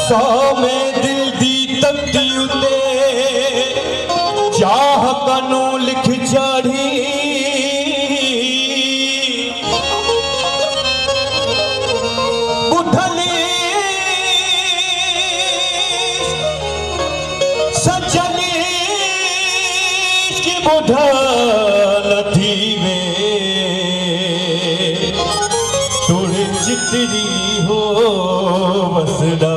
सौ में दिल दी तख्ती उते चाह कनू लिख चढ़ी बुढ़ली सजनी की बुढ़ल थी वे तुड़ चितरी हो वसदा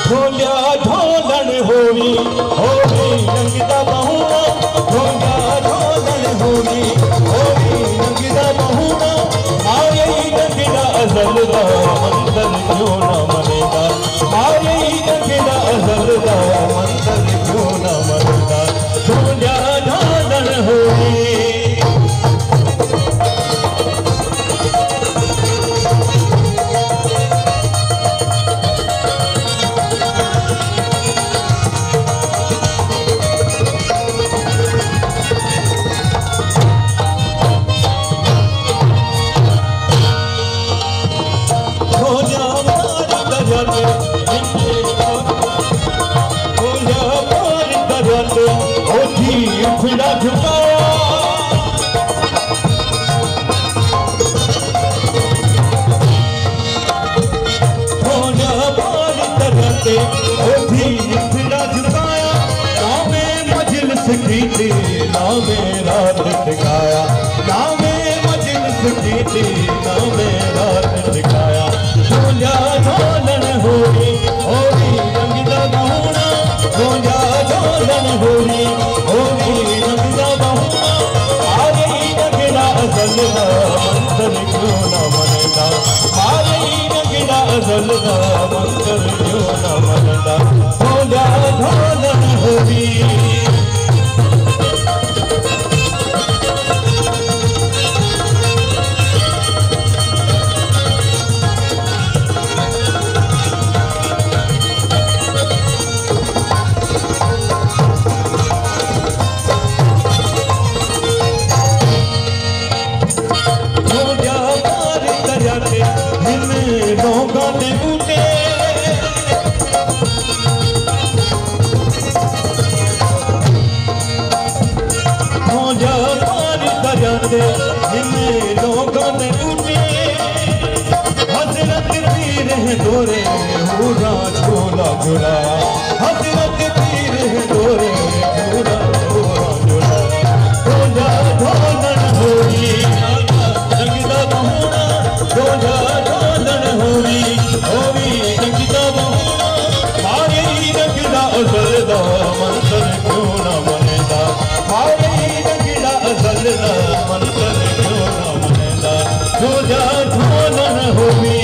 ढोलिया ढोलन होवी रंगदा बहुना ढोलिया ढोलन होवी रंगदा बहुना आये रंगदा अज़लदा मंतर क्यों न मनेदा आये रंगदा अज़लदा मंतर क्यों न मनेदा ढोलिया ढोलन होवी उठड़ा झुकाया होना बार तरते ओठी उठड़ा झुकाया नामे मजलिस कीती नामे रात टिकाया नामे मजलिस कीती नामे रात टिकाया ढोलिया ढोलन होरी रंगदा बहुना ढोलिया ढोलन होरी रंगदा बहुना आरे रंगदा अज़लदा मंतर क्यों न मनेदा आरे रंगदा अज़लदा मंतर क्यों न मनेदा ढोलिया ढोलन होवी हजरत पीर है दोरे पूरा झोला झुलाया हजरत पीर है दोरे पूरा झोला झुलाया ढोला ढोलन होवी रंगदा बहुना ढोला ढोलन होवी रंगदा बहुना मारे रंगदा अज़लदा मंतर क्यों न मनेदा मारे रंगदा अज़लदा मंतर क्यों न मनेदा ढोला ढोलन होवी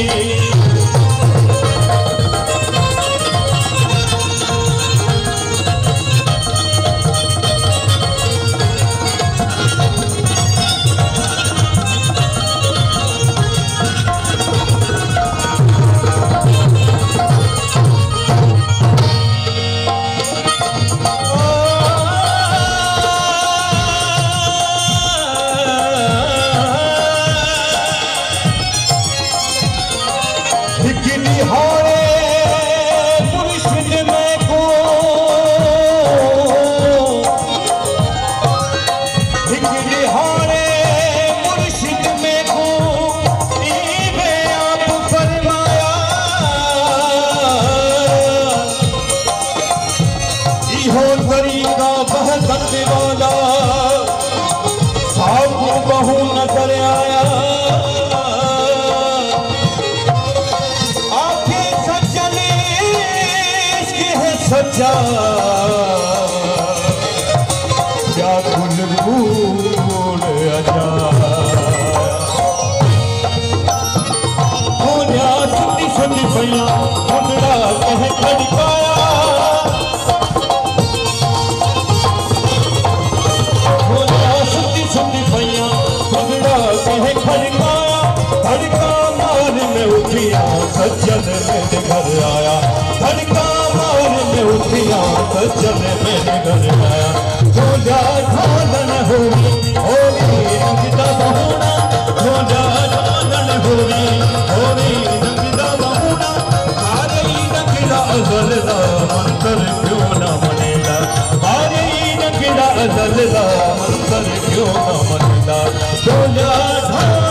बहु नजर आया आखे सजने इश्क है सच्चा क्या गुल भूल आजा होया सुनी सुनी पैया मुंडा कह खड़काया धड़का मार में उठिया सज्जन मेरे घर आया धड़का मार में उठिया सज्जन मेरे घर आया ढोला ढोलन होवी रंगदा बहुना ढोला ढोलन होवी मंतर क्यों न मनदा, बोलिया ढोल